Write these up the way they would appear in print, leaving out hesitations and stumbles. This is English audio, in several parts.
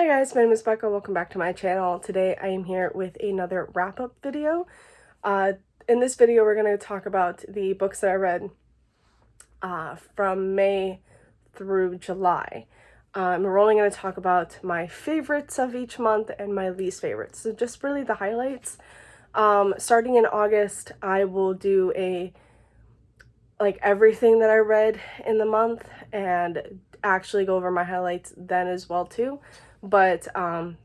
Hi guys, my name is Becca. Welcome back to my channel. Today I am here with another wrap-up video. In this video we're going to talk about the books that I read from May through July. We're only going to talk about my favorites of each month and my least favorites, so just really the highlights. Starting in August, I will do everything that I read in the month and actually go over my highlights then as well too. But there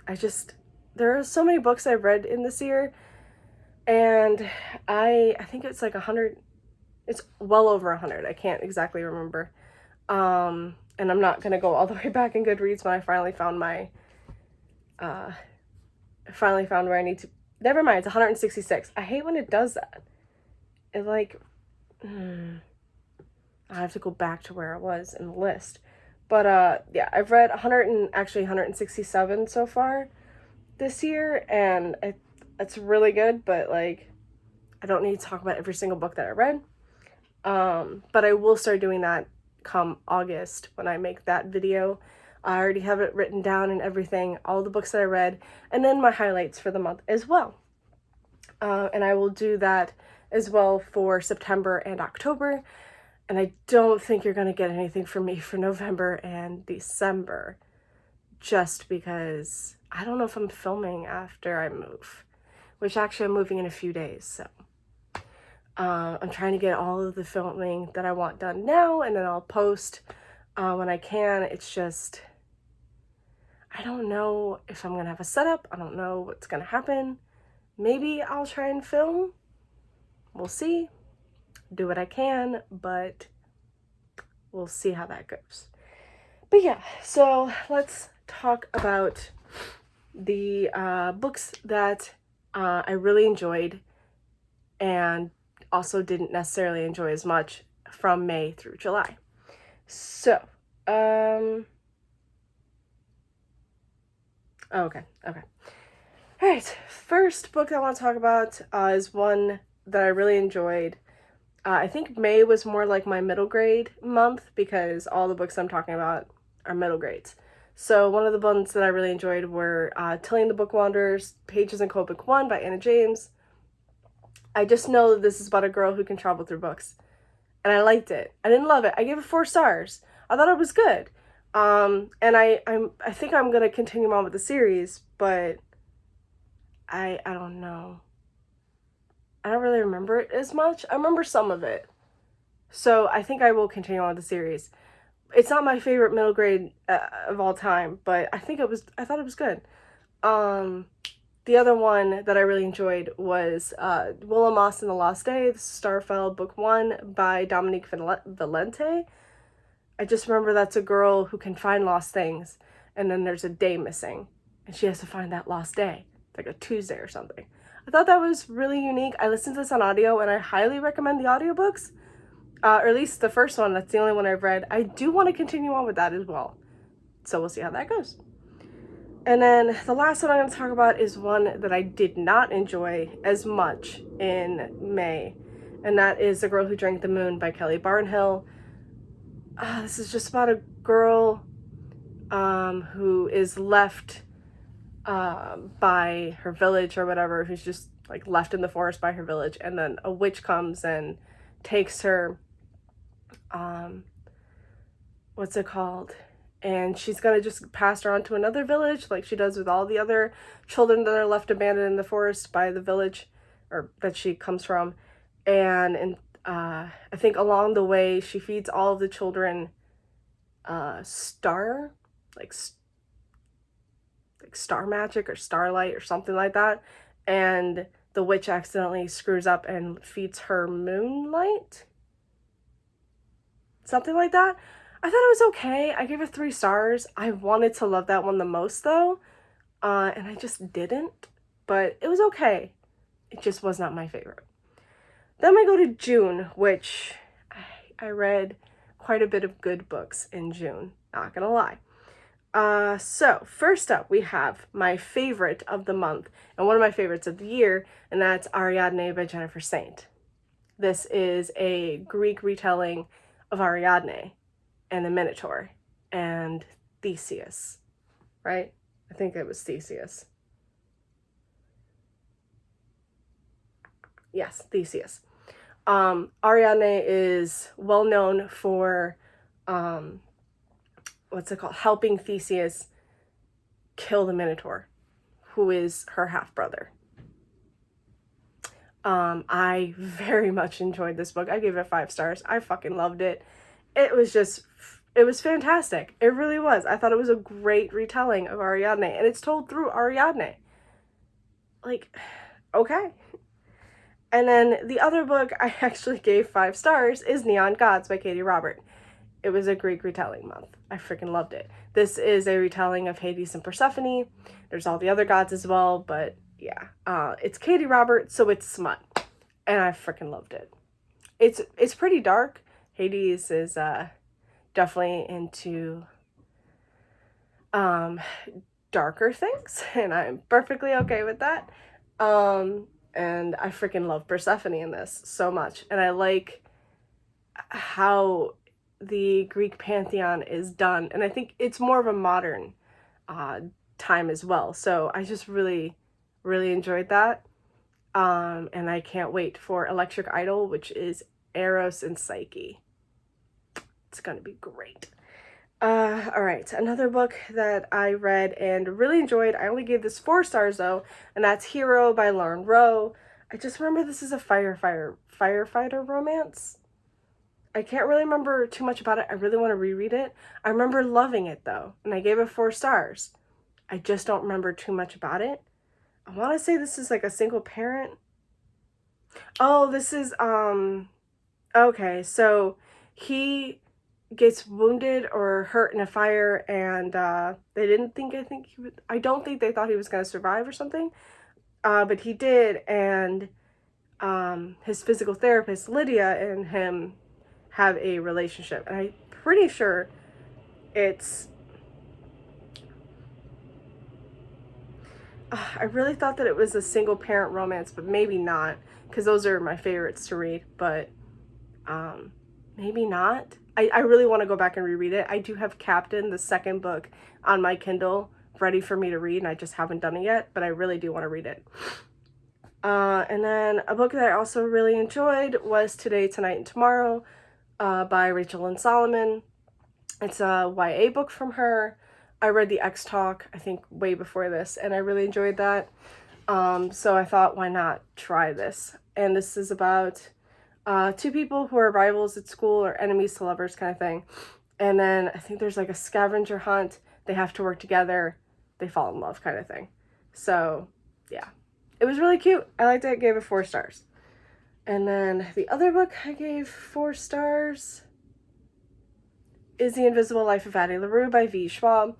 are so many books I've read in this year, and I think it's like 100, it's well over 100. I can't exactly remember. And I'm not gonna go all the way back in Goodreads when I finally found where I need to. Never mind, it's 166. I hate when it does that. It I have to go back to where I was in the list. But yeah, I've read 167 so far this year, and it's really good, but I don't need to talk about every single book that I read. But I will start doing that come August when I make that video. I already have it written down and everything, all the books that I read, and then my highlights for the month as well. And I will do that as well for September and October. And I don't think you're going to get anything from me for November and December, just because I don't know if I'm filming after I move, which actually I'm moving in a few days. So I'm trying to get all of the filming that I want done now, and then I'll post when I can. It's just, I don't know if I'm going to have a setup. I don't know what's going to happen. Maybe I'll try and film. We'll see. Do what I can, but we'll see how that goes. But yeah, so let's talk about the books that I really enjoyed and also didn't necessarily enjoy as much from May through July. So, okay. All right, first book I want to talk about is one that I really enjoyed. I think May was more like my middle grade month because all the books I'm talking about are middle grades. So one of the ones that I really enjoyed were Tilly and the Book Wanderers, Pages in Code Book 1 by Anna James. I just know that this is about a girl who can travel through books. And I liked it. I didn't love it. I gave it 4 stars. I thought it was good. And I think I'm going to continue on with the series, but I don't know. I don't really remember it as much. I remember some of it. So I think I will continue on with the series. It's not my favorite middle grade of all time, but I thought it was good. The other one that I really enjoyed was Willow Moss and the Lost Day, Starfell Book 1 by Dominique Valente. I just remember that's a girl who can find lost things, and then there's a day missing, and she has to find that lost day. It's like a Tuesday or something. I thought that was really unique. I listened to this on audio, and I highly recommend the audiobooks, or at least the first one. That's the only one I've read. I do want to continue on with that as well, so we'll see how that goes. And then the last one I'm going to talk about is one that I did not enjoy as much in May, and that is The Girl Who Drank the Moon by Kelly Barnhill. This is just about a girl who is left by her village or whatever, who's just left in the forest by her village, and then a witch comes and takes her, what's it called? And she's gonna just pass her on to another village, like she does with all the other children that are left abandoned in the forest by the village, or that she comes from. And I think along the way she feeds all of the children star magic or starlight or something like that, and the witch accidentally screws up and feeds her moonlight, something like that. I thought it was okay. I gave it 3 stars. I wanted to love that one the most though, and I just didn't, but it was okay. It just was not my favorite. Then we go to June, which I read quite a bit of good books in June, not gonna lie. So first up we have my favorite of the month and one of my favorites of the year, and that's Ariadne by Jennifer Saint. This is a Greek retelling of Ariadne and the Minotaur and Theseus, right? I think it was Theseus. Yes, Theseus. Ariadne is well known for, what's it called? Helping Theseus kill the Minotaur, who is her half-brother. I very much enjoyed this book. I gave it 5 stars. I fucking loved it. It was fantastic. It really was. I thought it was a great retelling of Ariadne, and it's told through Ariadne. Like, okay. And then the other book I actually gave 5 stars is Neon Gods by Katie Robert. It was a Greek retelling month. I freaking loved it. This is a retelling of Hades and Persephone. There's all the other gods as well, but yeah. It's Katie Robert, so it's smut. And I freaking loved it. It's pretty dark. Hades is definitely into darker things, and I'm perfectly okay with that. And I freaking love Persephone in this so much. And I like how the Greek pantheon is done. And I think it's more of a modern time as well. So I just really, really enjoyed that. And I can't wait for Electric Idol, which is Eros and Psyche. It's gonna be great. All right, another book that I read and really enjoyed. I only gave this 4 stars though, and that's Hero by Lauren Rowe. I just remember this is a firefighter romance. I can't really remember too much about it. I really want to reread it. I remember loving it though, and I gave it 4 stars. I just don't remember too much about it. I want to say this is like a single parent. Oh, this is, okay, so he gets wounded or hurt in a fire, and they didn't think, I don't think they thought he was going to survive or something, but he did, and his physical therapist, Lydia, and him have a relationship, and I'm pretty sure it's, I really thought that it was a single parent romance, but maybe not, because those are my favorites to read, but maybe not. I really want to go back and reread it. I do have Captain, the second book, on my Kindle ready for me to read, and I just haven't done it yet, but I really do want to read it. And then a book that I also really enjoyed was Today, Tonight, and Tomorrow by Rachel Lynn Solomon. It's a YA book from her. I read the X Talk, I think, way before this, and I really enjoyed that. So I thought, why not try this? And this is about 2 people who are rivals at school, or enemies to lovers kind of thing. And then I think there's like a scavenger hunt. They have to work together. They fall in love kind of thing. So yeah, it was really cute. I liked it. Gave it 4 stars. And then the other book I gave 4 stars is The Invisible Life of Addie LaRue by V. Schwab.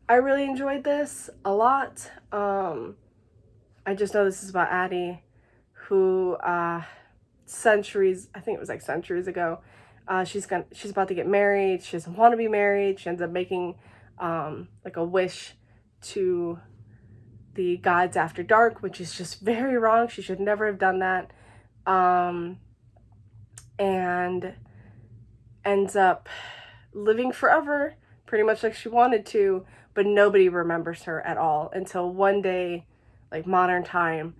I really enjoyed this a lot. I just know this is about Addie, who centuries, I think it was like centuries ago, she's about to get married. She doesn't want to be married. She ends up making like a wish to the gods after dark, which is just very wrong. She should never have done that. And ends up living forever, pretty much like she wanted to, but nobody remembers her at all until one day, like modern time.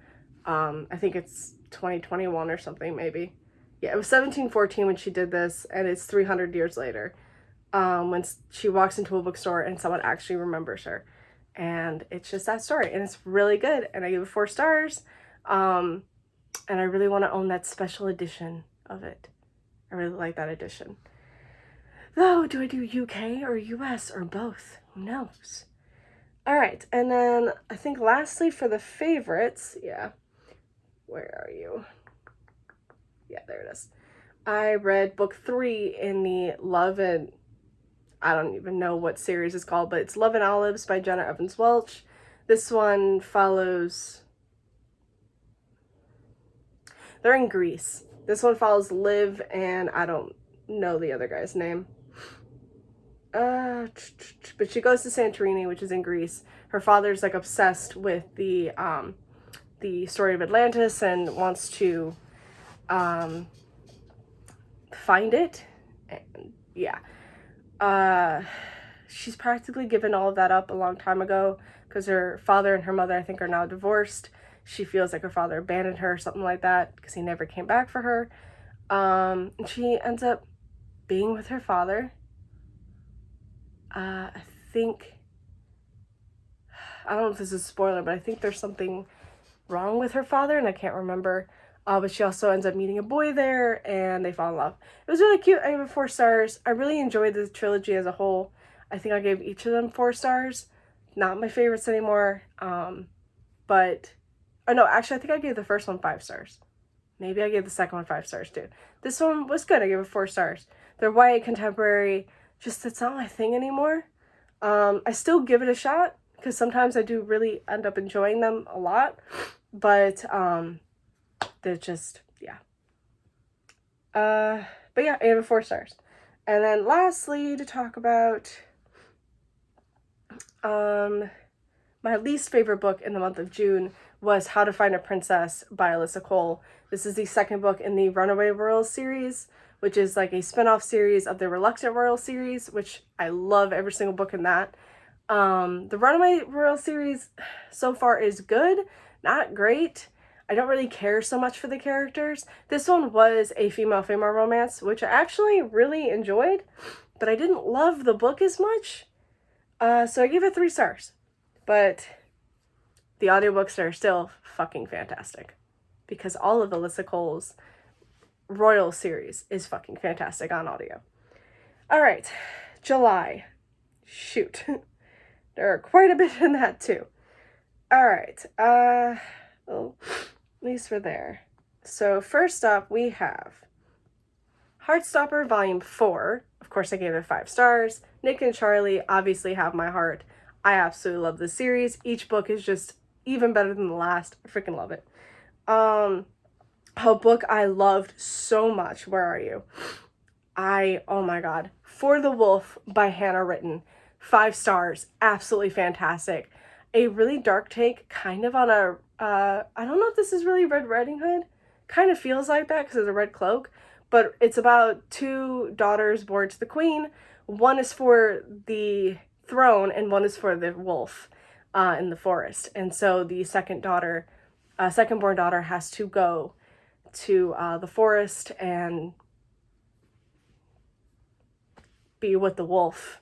I think it's 2021 or something, maybe. Yeah, it was 1714 when she did this, and it's 300 years later when she walks into a bookstore and someone actually remembers her. And it's just that story, and it's really good, and I give it 4 stars. And I really want to own that special edition of it. I really like that edition. Though, do I do UK or US or both? Who knows? All right, and then I think lastly for the favorites, yeah, where are you? Yeah, there it is. I read book 3 in the Love and, I don't even know what series it's called, but it's Love and Olives by Jenna Evans Welch. This one follows, they're in Greece. This one follows Liv and I don't know the other guy's name. But she goes to Santorini, which is in Greece. Her father's like obsessed with the story of Atlantis and wants to find it. And yeah, she's practically given all of that up a long time ago, because her father and her mother, I think, are now divorced. She feels like her father abandoned her or something like that because he never came back for her. And she ends up being with her father. I think, I don't know if this is a spoiler, but I think there's something wrong with her father, and I can't remember. But she also ends up meeting a boy there, and they fall in love. It was really cute. I gave it 4 stars. I really enjoyed the trilogy as a whole. I think I gave each of them 4 stars. Not my favorites anymore. But, oh no, actually I think I gave the first one 5 stars. Maybe I gave the second one 5 stars too. This one was good. I gave it 4 stars. They're YA contemporary. Just, it's not my thing anymore. I still give it a shot because sometimes I do really end up enjoying them a lot. But, they're just, yeah. But yeah, I gave it 4 stars. And then lastly, to talk about, my least favorite book in the month of June was How to Find a Princess by Alyssa Cole. This is the second book in the Runaway Royal series, which is like a spin-off series of the Reluctant Royal series, which I love every single book in that. The Runaway Royal series so far is good, not great. I don't really care so much for the characters. This one was a female-female romance, which I actually really enjoyed, but I didn't love the book as much. So I gave it 3 stars. But the audiobooks are still fucking fantastic. Because all of Alyssa Cole's Royal series is fucking fantastic on audio. Alright, July. Shoot. There are quite a bit in that too. Alright, well, at least we're there. So first up we have Heartstopper Volume 4. Of course I gave it 5 stars. Nick and Charlie obviously have my heart. I absolutely love this series. Each book is just even better than the last. I freaking love it. A book I loved so much. Where are you? Oh my god. For the Wolf by Hannah Written. 5 stars. Absolutely fantastic. A really dark take, kind of on a, I don't know if this is really Red Riding Hood. Kind of feels like that because of the red cloak. But it's about 2 daughters born to the queen. One is for the throne and one is for the wolf in the forest. And so the second-born daughter has to go to the forest and be with the wolf.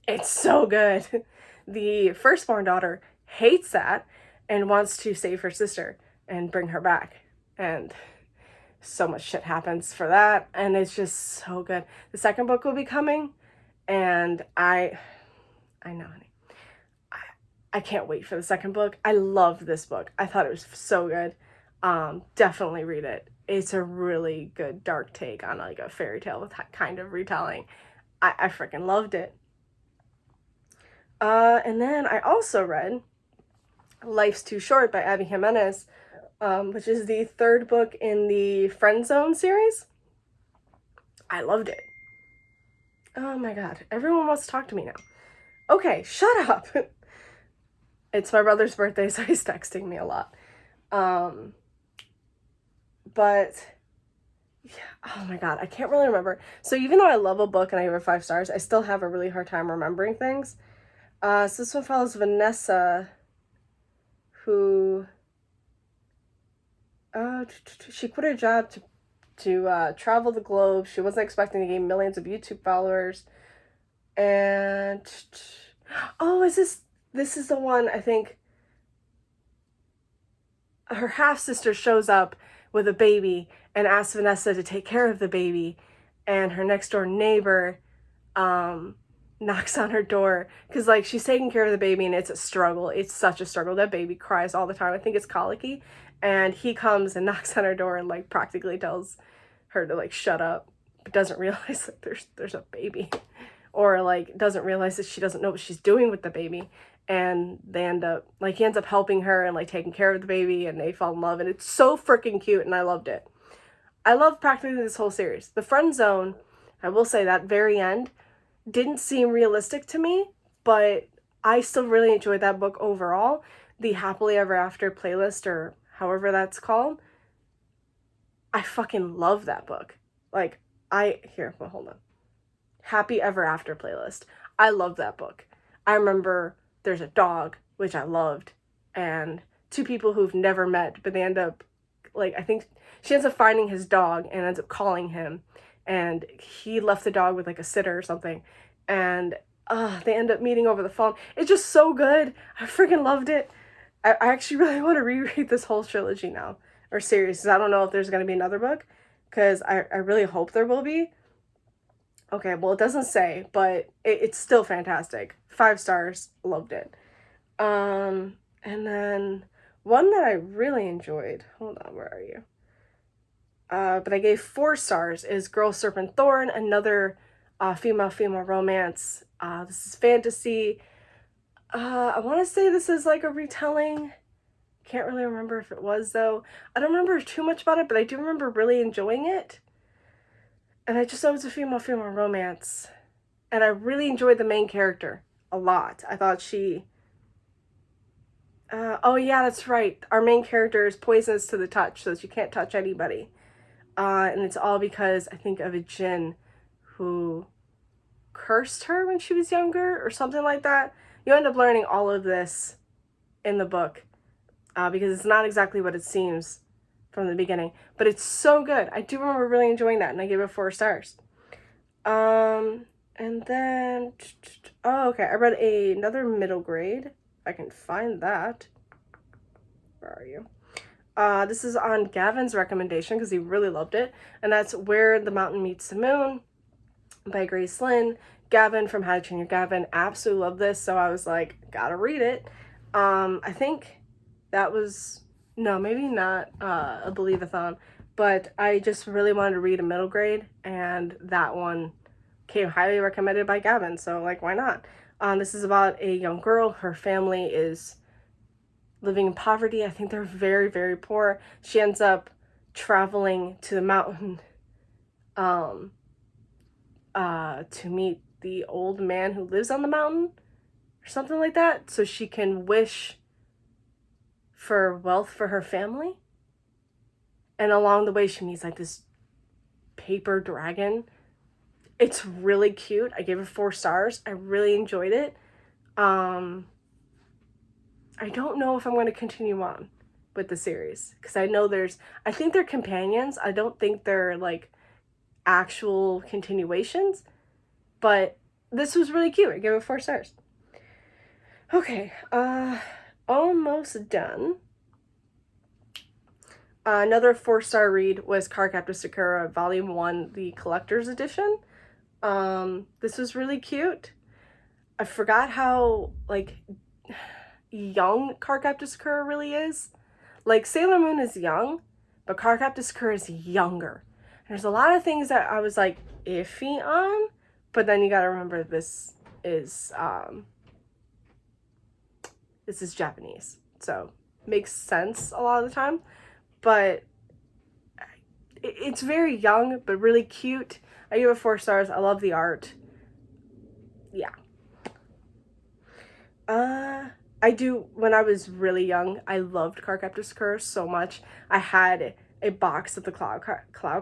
It's so good. The firstborn daughter hates that and wants to save her sister and bring her back. And so much shit happens for that, and it's just so good. The second book will be coming, and I know, honey. I can't wait for the second book. I loved this book. I thought it was so good. Definitely read it. It's a really good dark take on like a fairy tale with that kind of retelling. I freaking loved it. And then I also read Life's Too Short by Abby Jimenez, which is the 3rd book in the Friend Zone series. I loved it. Oh my god, everyone wants to talk to me now. Okay, shut up. It's my brother's birthday, so he's texting me a lot. But yeah, oh my god, I can't really remember. So even though I love a book and I give it 5 stars, I still have a really hard time remembering things. So this one follows Vanessa, who she quit her job to travel the globe. She wasn't expecting to gain millions of YouTube followers. And oh, this is the one, I think her half-sister shows up with a baby and asks Vanessa to take care of the baby, and her next door neighbor knocks on her door because like she's taking care of the baby and it's a struggle. It's such a struggle. That baby cries all the time. I think it's colicky. And he comes and knocks on her door and like practically tells her to like shut up, but doesn't realize that there's a baby, or like doesn't realize that she doesn't know what she's doing with the baby. And they end up like, he ends up helping her and like taking care of the baby, and they fall in love, and it's so freaking cute, and I loved it. I love practically this whole series. The Friend Zone, I will say that very end didn't seem realistic to me, but I still really enjoyed that book overall. The Happily Ever After playlist, or however that's called, I fucking love that book. Like, hold on. Happy Ever After playlist. I love that book. I remember there's a dog, which I loved, and two people who've never met, but they end up, like, I think she ends up finding his dog and ends up calling him, and he left the dog with like a sitter or something, and they end up meeting over the phone. It's just so good. I freaking loved it. I actually really want to reread this whole trilogy now, or series, because I don't know if there's going to be another book, because I really hope there will be. Okay, well, it doesn't say, but it's still fantastic. 5 stars. Loved it. And then one that I really enjoyed, hold on, where are you? But I gave 4 stars, is Girl Serpentthorne, another female romance. This is fantasy. I want to say this is like a retelling. Can't really remember if it was, though. I don't remember too much about it, but I do remember really enjoying it. And I just know it's a female romance. And I really enjoyed the main character a lot. I thought she... oh yeah, that's right. Our main character is poisonous to the touch, so she can't touch anybody. And it's all because, I think, of a djinn who cursed her when she was younger, or something like that. You end up learning all of this in the book, because it's not exactly what it seems from the beginning. But it's so good. I do remember really enjoying that, and I gave it 4 stars. And then... oh, okay. I read another middle grade. If I can find that. Where are you? This is on Gavin's recommendation, because he really loved it. And that's Where the Mountain Meets the Moon by Grace Lynn. Gavin from How to Train Your Gavin absolutely loved this, so I was like, gotta read it. I think that was... no, maybe not a Believe-a-thon, but I just really wanted to read a middle grade, and that one came highly recommended by Gavin, so like, why not? This is about a young girl. Her family is living in poverty. I think they're very, very poor. She ends up traveling to the mountain to meet the old man who lives on the mountain, or something like that, so she can wish for wealth for her family. And along the way she meets like this paper dragon. It's really cute. I gave it 4 stars. I really enjoyed it. I don't know if I'm going to continue on with the series, because I know I think they're companions. I don't think they're like actual continuations, but this was really cute. I gave it 4 stars. Okay, almost done. Another 4-star read was Captain Sakura Volume 1, the Collector's Edition. This was really cute. I forgot how, like, young Captain Sakura really is. Like, Sailor Moon is young, but Captain Sakura is younger. And there's a lot of things that I was, like, iffy on, but then you gotta remember this is Japanese, so makes sense a lot of the time. But it's very young, but really cute. I give it 4 stars. I love the art. Yeah. When I was really young, I loved Captain Sakura so much. I had a box of the cloud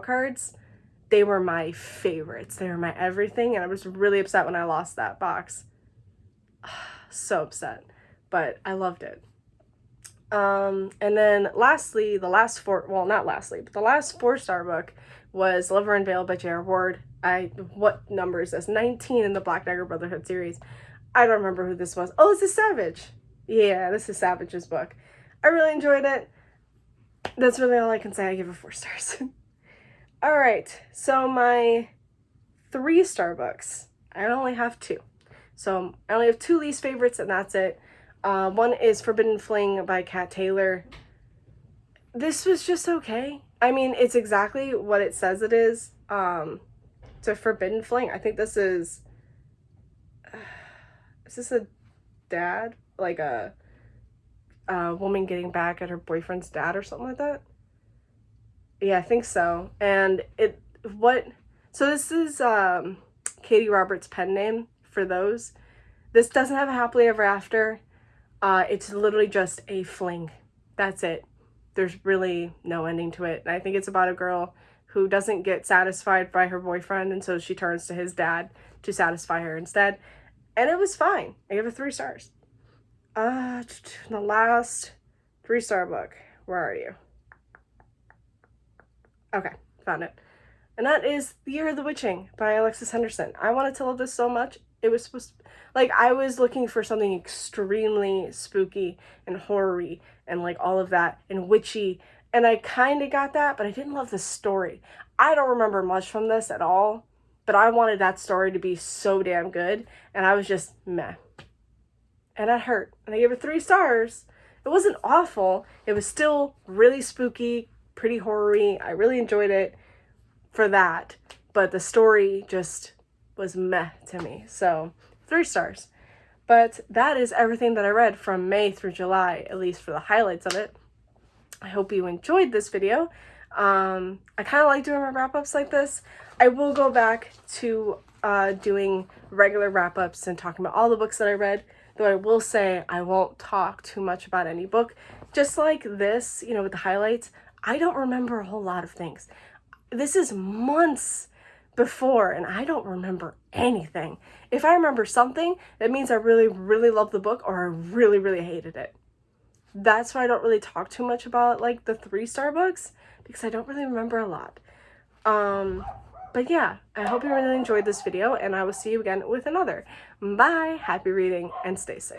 cards. They were my favorites. They were my everything, and I was really upset when I lost that box. So upset. But I loved it. And then lastly, the last 4-star book was Lover Unveiled by J.R. Ward. What number is this? 19 in the Black Dagger Brotherhood series. I don't remember who this was. Oh, this is Savage. Yeah, this is Savage's book. I really enjoyed it. That's really all I can say. I give it 4 stars. All right, so my 3-star books. I only have 2. So I only have 2 least favorites, and that's it. One is Forbidden Fling by Kat Taylor. This was just okay. I mean, it's exactly what it says it is. It's a Forbidden Fling. I think this is this a dad? Like a woman getting back at her boyfriend's dad or something like that? Yeah, I think so. And so this is Katie Roberts' pen name for those. This doesn't have a happily ever after. It's literally just a fling. That's it. There's really no ending to it. And I think it's about a girl who doesn't get satisfied by her boyfriend, and so she turns to his dad to satisfy her instead. And it was fine. I gave it 3 stars. The last 3-star book. Where are you? Okay, found it. And that is The Year of the Witching by Alexis Henderson. I wanted to love this so much. It was supposed to, like, I was looking for something extremely spooky and horror-y and like all of that and witchy, and I kind of got that, but I didn't love the story. I don't remember much from this at all, but I wanted that story to be so damn good, and I was just meh. And that hurt. And I gave it 3 stars. It wasn't awful. It was still really spooky, pretty horror-y. I really enjoyed it for that, but the story just was meh to me. So 3 stars. But that is everything that I read from May through July, at least for the highlights of it. I hope you enjoyed this video. I kind of like doing my wrap-ups like this. I will go back to doing regular wrap-ups and talking about all the books that I read, though I will say I won't talk too much about any book. Just like this, you know, with the highlights, I don't remember a whole lot of things. This is months before, and I don't remember anything. If I remember something, that means I really, really love the book, or I really, really hated it. That's why I don't really talk too much about like the 3-star books, because I don't really remember a lot. But yeah, I hope you really enjoyed this video, and I will see you again with another. Bye, happy reading, and stay safe.